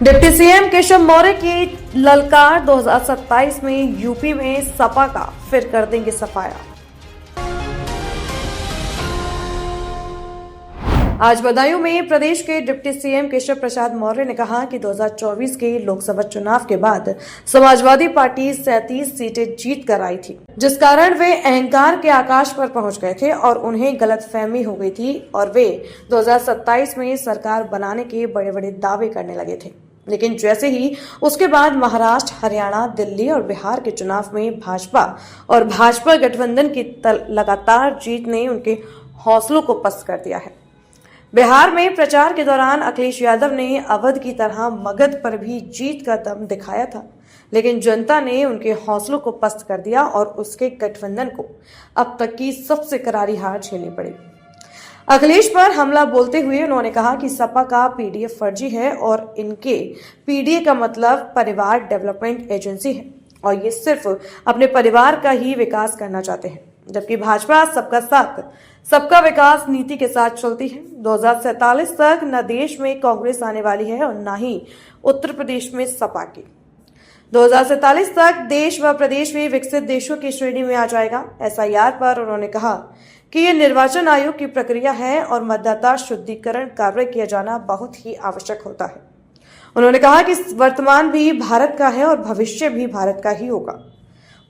Deputy CM Keshav Maurya की ललकार 2027 में यूपी में सपा का फिर कर देंगे सफाया। आज बदायूं में प्रदेश के डिप्टी सीएम केशव प्रसाद मौर्य ने कहा कि 2024 के लोकसभा चुनाव के बाद समाजवादी पार्टी 37 सीटें जीत कर आई थी, जिस कारण वे अहंकार के आकाश पर पहुंच गए थे और उन्हें गलतफहमी हो गई थी और वे 2027 में सरकार बनाने के बड़े बड़े दावे करने लगे थे। लेकिन जैसे ही उसके बाद महाराष्ट्र, हरियाणा, दिल्ली और बिहार के चुनाव में भाजपा गठबंधन की लगातार जीत ने उनके हौसलों को पस्त कर दिया है। बिहार में प्रचार के दौरान अखिलेश यादव ने अवध की तरह मगध पर भी जीत का दम दिखाया था, लेकिन जनता ने उनके हौसलों को पस्त कर दिया और उसके गठबंधन को अब तक की सबसे करारी हार झेलनी पड़ी। अखिलेश पर हमला बोलते हुए उन्होंने कहा कि सपा का पीडीए फर्जी है और इनके पीडीए का मतलब परिवार डेवलपमेंट एजेंसी है और ये सिर्फ अपने परिवार का ही विकास करना चाहते हैं, जबकि भाजपा सबका साथ सबका विकास नीति के साथ चलती है। 2047 तक न देश में कांग्रेस आने वाली है और न ही उत्तर प्रदेश में सपा की। 2047 तक देश व प्रदेश भी विकसित देशों की श्रेणी में आ जाएगा। एसआईआर पर उन्होंने कहा कि यह निर्वाचन आयोग की प्रक्रिया है और मतदाता शुद्धिकरण कार्य किया जाना बहुत ही आवश्यक होता है। उन्होंने कहा कि वर्तमान भी भारत का है और भविष्य भी भारत का ही होगा।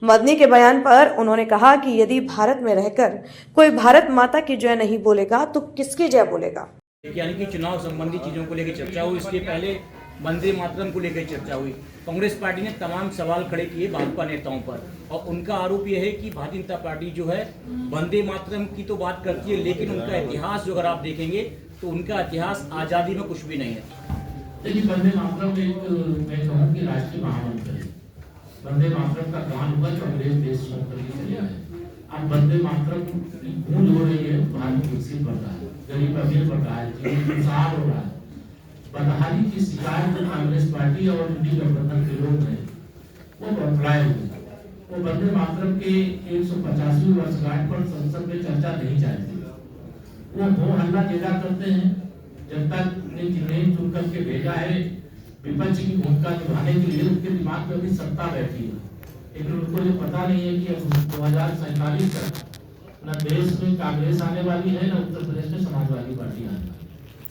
मदनी के बयान पर उन्होंने कहा कि यदि भारत में रहकर कोई भारत माता की जय नहीं बोलेगा तो किसकी जय बोलेगा। यानी कि चुनाव संबंधी चीजों को लेकर चर्चा हुई, इसके पहले वंदे मातरम को लेकर चर्चा हुई। कांग्रेस पार्टी ने तमाम सवाल खड़े किए भाजपा नेताओं पर और उनका आरोप यह है कि भारतीय जनता पार्टी जो है वंदे मातरम की तो बात करती है, लेकिन उनका इतिहास जो अगर आप देखेंगे तो उनका इतिहास आजादी में कुछ भी नहीं है। देखिए, वंदे मातरम एक मैं कहूँ कि राष्ट्रीय महामंत्र है। वंदे मातरम का गान हुआ तो अंग्रेज देश छोड़ करके चले आए। अब वंदे मातरम की गूंज हो रही है, भारत विकसित बढ़ रहा है, गरीब अमीर बढ़ रहा है, जीवन खुशहाल हो रहा है। बदहाली की शिकायत कांग्रेस पार्टी और इंडी गठबंधन के लोग हैं वो बदलाए हुए। वो वंदे मातरम के 185वीं वर्षगांठ पर संसद में चर्चा नहीं चाहती। वो हो हल्ला जेला करते हैं। जनता ने जिन्हें चुन करके भेजा है विपक्ष की भूमिका निभाने के लिए, उनके दिमाग में भी सत्ता बैठी है, लेकिन उनको ये पता नहीं है कि 2047 तक न देश में कांग्रेस आने वाली है न उत्तर प्रदेश में समाजवादी पार्टी आने वाली है।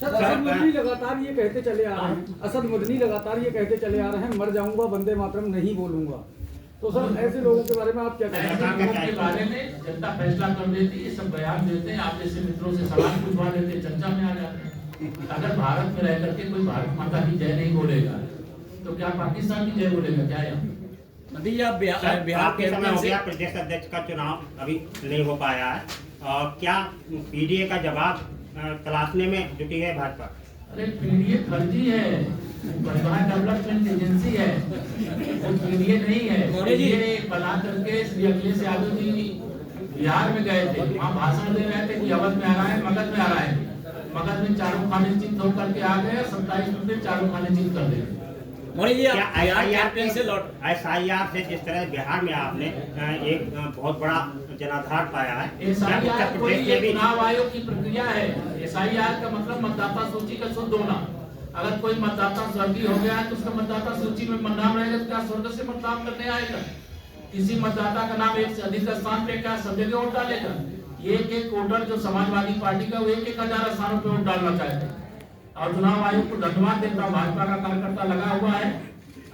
असद मदनी लगातार ये कहते चले आ रहे हैं, असद मदनी लगातार ये कहते चले आ रहे हैं, मर जाऊंगा वंदे मातरम नहीं बोलूंगा। तो सर ऐसे लोगों के बारे में आप क्या कहते हैं? के बारे में जनता फैसला कर देती है, सब बयान देते हैं, आप जैसे मित्रों से सवाल पूछवा देते, चर्चा में आ जाते हैं। अगर भारत में रह करके कोई भारत माता की जय नहीं बोलेगा तो क्या पाकिस्तान की जय बोलेगा? क्या बिहार के समय हो गया, प्रदेश अध्यक्ष का चुनाव अभी नहीं हो पाया है और क्या पीडीए का जवाब तलाशने में जुटी है भाजपा? अरे पीडीए फर्जी है, परिवार डेवलपमेंट एजेंसी है, वो पीडीए नहीं है। पीडीए बना करके श्री अखिलेश यादव जी बिहार में गए थे, वहाँ भाषण दे रहे थे कि अवध में आ रहा है, मगध में आ रहा है। मगध में चारों खाने चित होकर के आ गए, 27 में चारों खाने चित कर देंगे। एसआईआर से जिस तरह बिहार में आपने एक बहुत बड़ा जनाधार पाया है, एसआईआर कोई चुनाव आयोग की प्रक्रिया है। एसआईआर का मतलब मतदाता सूची का शुद्ध होना। अगर कोई मतदाता स्वर्गीय हो गया है तो उसका मतदाता सूची में नाम रहेगा तो क्या स्वर्ग से मतदान करने आएगा? किसी मतदाता का नाम एक से अधिक स्थान पे क्या सब जगह वोट डालेगा? एक वोटर जो समाजवादी पार्टी का वो 1,000 स्थानों पे वोट डालना चाहते हैं और चुनाव आयोग को धन्यवाद देता। भाजपा का कार्यकर्ता लगा हुआ है।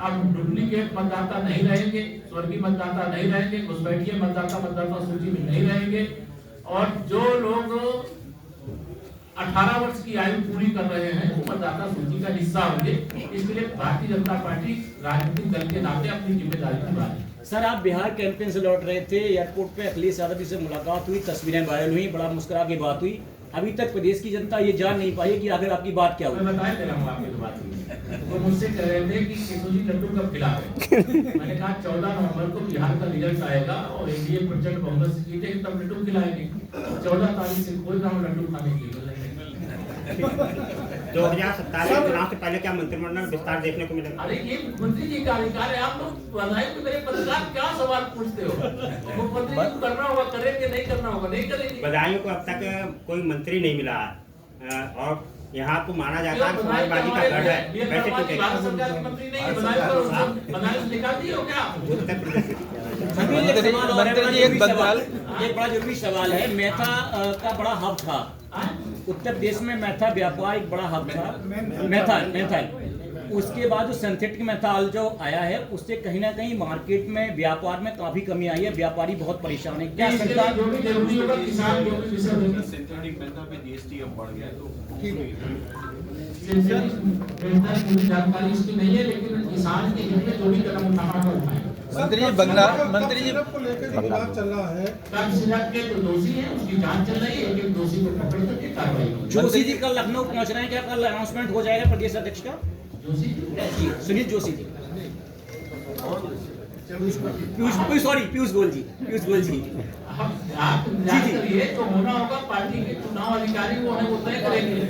अब डुप्लीकेट मतदाता नहीं रहेंगे, स्वर्गीय मतदाता नहीं रहेंगे, घुसपैठिए मतदाता सूची में नहीं रहेंगे और जो लोग 18 वर्ष की आयु पूरी कर रहे हैं वो मतदाता सूची का हिस्सा होंगे। इसलिए भारतीय जनता पार्टी राजनीतिक दल के नाते अपनी जिम्मेदारी निभा रही है। सर, आप बिहार कैंपेन से लौट रहे थे, एयरपोर्ट पे अखिलेश यादव जी से मुलाकात हुई, तस्वीरें वायरल हुई, बड़ा मुस्कुरा के बात हुई। अभी तक प्रदेश की जनता ये जान नहीं पाई कि आखिर आपकी बात क्या हुई। मैं बताया दे रहा हूँ आपकी बात हुई। तो मुझसे कह रहे थे कि केशव जी लड्डू कब खिलावे। मैंने कहा 14 नवंबर को बिहार का रिजल्ट आएगा और एनडीए प्रचंड बहुमत से जीतेगी तब लड्डू खिलाएंगे। 14 तारीख से खोज रहा हूँ लड्डू खाने के लिए। 2027 चुनाव से पहले क्या मंत्रिमंडल विस्तार देखने को मिलेगा? अरे ये मुख्यमंत्री जी का अधिकार है, आप लोग बताइए कि मेरे पत्रकार क्या सवाल पूछते हो? मुख्यमंत्री जी को करना होगा करेंगे, नहीं करना होगा नहीं करेंगे। बदायूं को अब तक कोई मंत्री नहीं मिला और यहाँ को माना जाता है समाजवादी का गढ़ है, वैसे क्यों कहते हैं? सरकार के मंत्री नहीं है, बनाए तो बनाए से निकाल दिए हो क्या? उत्तर प्रदेश मंत्री जी एक बड़ा जरूरी सवाल है। मैथा का बड़ा हब था उत्तर प्रदेश में। मैथा व्यापार एक बड़ा हब था। मैथल उसके बाद जो सिंथेटिक मैथाल जो आया है उससे कहीं ना कहीं मार्केट में व्यापार में काफी कमी आई है। व्यापारी बहुत परेशान है। क्या सरकार जो भी जरूरी होगा किसान जो भी विषय होगी सिंथेटिक मेथा पे जीएसटी अब बढ़ गया तो पूरी जानकारी इसकी नहीं है, लेकिन किसान के हित में जो भी कदम उठाना होगा उठाएं। मंत्री जी को लेकर विवाद चल रहा है। तक्षशिला के जो दोषी हैं उसकी जांच चल रही है, एक दोषी को पकड़ करके कार्रवाई होगी। जोशी जी कल लखनऊ पहुंच रहे हैं, क्या कल अनाउंसमेंट हो जाएगा प्रदेश अध्यक्ष का? जोशी जी सुनील जोशी जी, पीयूष गोयल जी। आप जांच करिए तो होना होगा, पार्टी के चुनाव अधिकारी वो है वो तय करेंगे।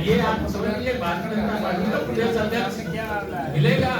ये आप समझ लीजिए भारतीय जनता पार्टी का प्रदेश अध्यक्ष मिलेगा